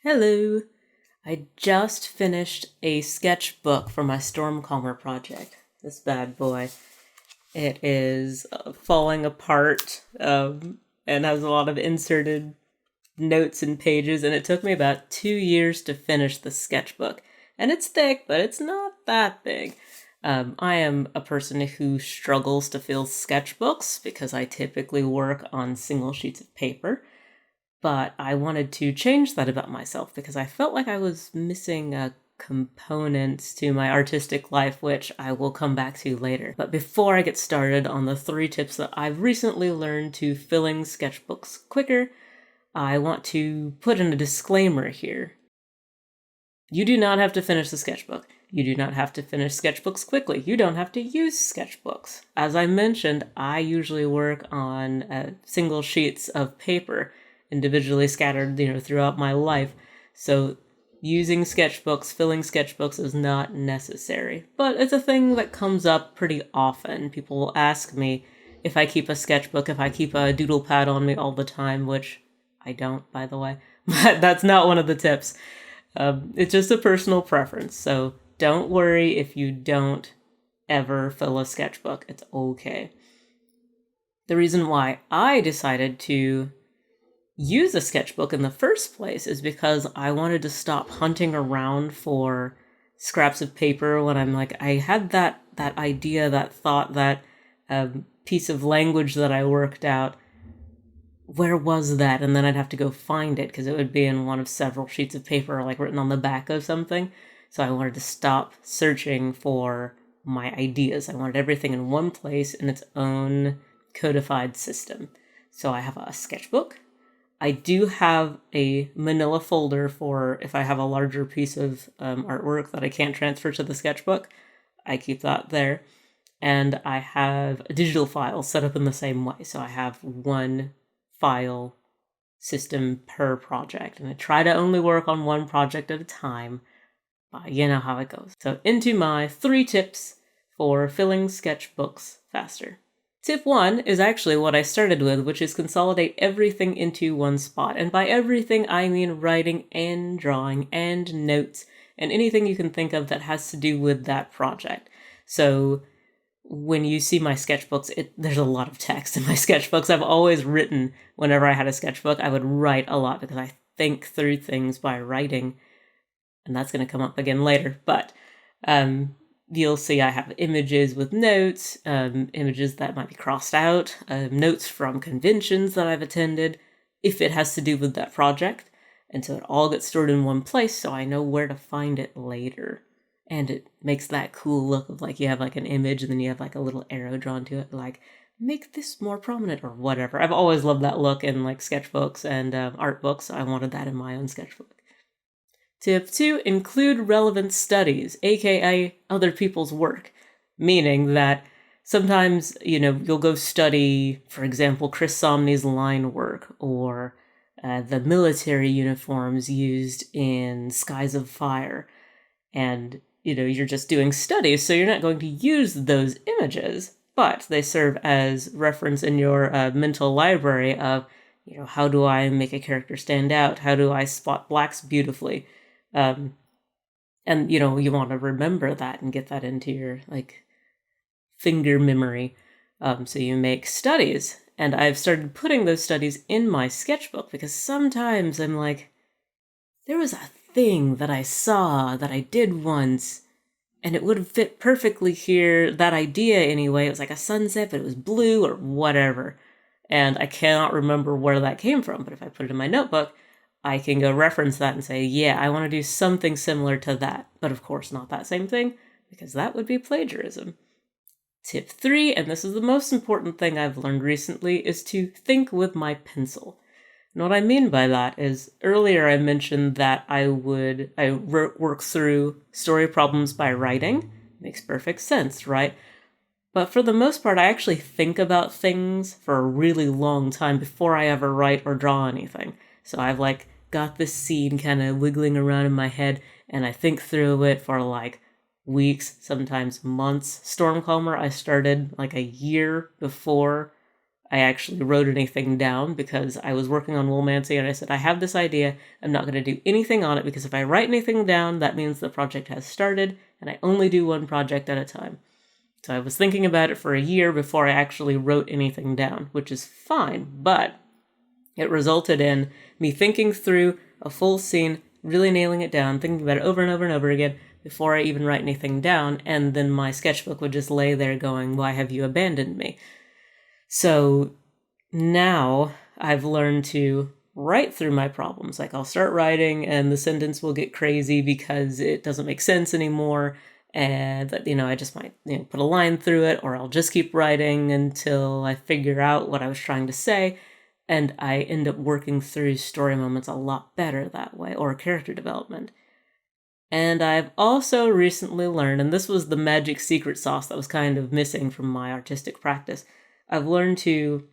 Hello. I just finished a sketchbook for my Stormcalmer project. This bad boy. It is falling apart and has a lot of inserted notes and pages, and it took me about 2 years to finish the sketchbook. And it's thick, but it's not that big. I am a person who struggles to fill sketchbooks because I typically work on single sheets of paper. But I wanted to change that about myself because I felt like I was missing a component to my artistic life, which I will come back to later. But before I get started on the 3 tips that I've recently learned to filling sketchbooks quicker, I want to put in a disclaimer here. You do not have to finish the sketchbook. You do not have to finish sketchbooks quickly. You don't have to use sketchbooks. As I mentioned, I usually work on single sheets of paper, individually scattered, throughout my life. So using sketchbooks, filling sketchbooks is not necessary. But it's a thing that comes up pretty often. People will ask me if I keep a sketchbook, if I keep a doodle pad on me all the time, which I don't, by the way. But that's not one of the tips. It's just a personal preference. So don't worry if you don't ever fill a sketchbook. It's okay. The reason why I decided to use a sketchbook in the first place is because I wanted to stop hunting around for scraps of paper when I'm like, I had that idea, that thought, that piece of language that I worked out. Where was that? And then I'd have to go find it because it would be in one of several sheets of paper, like written on the back of something. So I wanted to stop searching for my ideas. I wanted everything in one place in its own codified system. So I have a sketchbook. I do have a manila folder for if I have a larger piece of artwork that I can't transfer to the sketchbook. I keep that there. And I have a digital file set up in the same way. So I have one file system per project. And I try to only work on one project at a time. But you know how it goes. So into my 3 tips for filling sketchbooks faster. Tip 1 is actually what I started with, which is consolidate everything into one spot. And by everything, I mean writing and drawing and notes and anything you can think of that has to do with that project. So when you see my sketchbooks, there's a lot of text in my sketchbooks. I've always written whenever I had a sketchbook. I would write a lot because I think through things by writing. And that's going to come up again later. But you'll see I have images with notes, images that might be crossed out, notes from conventions that I've attended, if it has to do with that project. And so it all gets stored in one place so I know where to find it later. And it makes that cool look of like you have like an image and then you have like a little arrow drawn to it, like make this more prominent or whatever. I've always loved that look in like sketchbooks and art books. So I wanted that in my own sketchbook. Tip 2, include relevant studies, aka other people's work, meaning that sometimes, you'll go study, for example, Chris Somney's line work or the military uniforms used in Skies of Fire. And, you're just doing studies, so you're not going to use those images, but they serve as reference in your mental library of, how do I make a character stand out? How do I spot blacks beautifully? And, you want to remember that and get that into your, finger memory. So you make studies. And I've started putting those studies in my sketchbook because sometimes I'm like, there was a thing that I saw that I did once, and it would have fit perfectly here, that idea anyway. It was like a sunset, but it was blue or whatever. And I cannot remember where that came from, but if I put it in my notebook, I can go reference that and say, yeah, I want to do something similar to that. But of course, not that same thing, because that would be plagiarism. Tip 3, and this is the most important thing I've learned recently, is to think with my pencil. And what I mean by that is, earlier I mentioned that I work through story problems by writing. Makes perfect sense, right? But for the most part, I actually think about things for a really long time before I ever write or draw anything. So I've got this scene kind of wiggling around in my head, and I think through it for weeks, sometimes months. Stormcalmer, I started a year before I actually wrote anything down because I was working on Woolmancy and I said, I have this idea. I'm not going to do anything on it because if I write anything down, that means the project has started and I only do one project at a time. So I was thinking about it for a year before I actually wrote anything down, which is fine, but it resulted in me thinking through a full scene, really nailing it down, thinking about it over and over and over again before I even write anything down, and then my sketchbook would just lay there going, why have you abandoned me? So now I've learned to write through my problems. Like I'll start writing and the sentence will get crazy because it doesn't make sense anymore. And, I just might, put a line through it, or I'll just keep writing until I figure out what I was trying to say. And I end up working through story moments a lot better that way, or character development. And I've also recently learned, and this was the magic secret sauce that was kind of missing from my artistic practice, I've learned to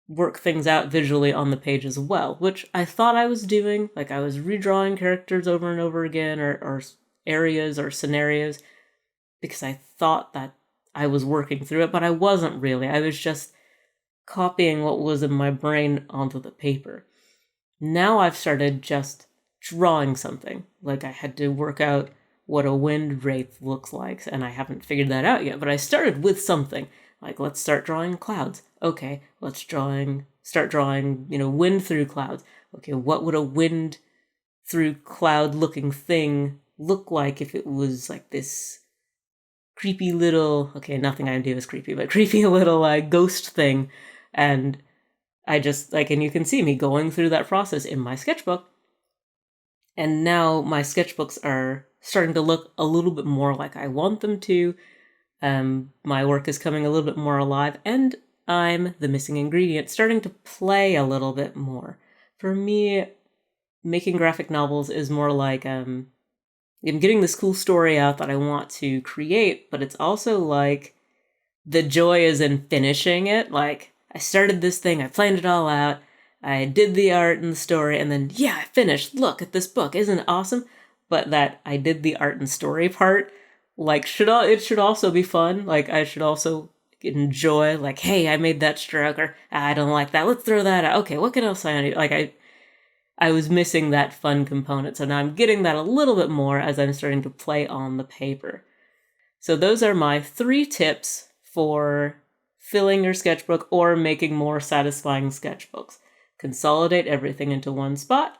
work things out visually on the page as well, which I thought I was doing. Like I was redrawing characters over and over again, or areas or scenarios, because I thought that I was working through it, but I wasn't really. I was just copying what was in my brain onto the paper. Now I've started just drawing something. Like I had to work out what a wind wraith looks like, and I haven't figured that out yet, but I started with something. Like, let's start drawing clouds. Okay, let's start drawing, wind through clouds. Okay, what would a wind through cloud looking thing look like if it was like this creepy little, okay, nothing I do is creepy, but creepy little ghost thing. And I just, and you can see me going through that process in my sketchbook. And now my sketchbooks are starting to look a little bit more like I want them to. My work is coming a little bit more alive, and I'm the missing ingredient, starting to play a little bit more. For me, making graphic novels is more like I'm getting this cool story out that I want to create, but it's also like the joy is in finishing it. Like, I started this thing, I planned it all out, I did the art and the story, and then, I finished. Look at this book, isn't it awesome? But that I did the art and story part, it should also be fun. Like, I should also enjoy, hey, I made that stroke, or I don't like that, let's throw that out. Okay, what else can I do? I was missing that fun component, so now I'm getting that a little bit more as I'm starting to play on the paper. So those are my 3 tips for filling your sketchbook or making more satisfying sketchbooks. Consolidate everything into one spot,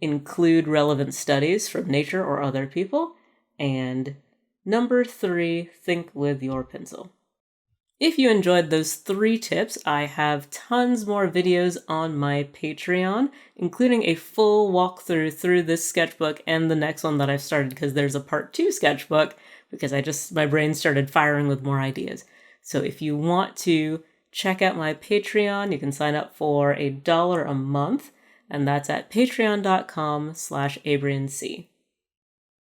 include relevant studies from nature or other people, and number 3, think with your pencil. If you enjoyed those 3 tips, I have tons more videos on my Patreon, including a full walkthrough through this sketchbook and the next one that I've started, because there's a part 2 sketchbook, because my brain started firing with more ideas. So if you want to check out my Patreon, you can sign up for $1 a month, and that's at patreon.com/AbrianC.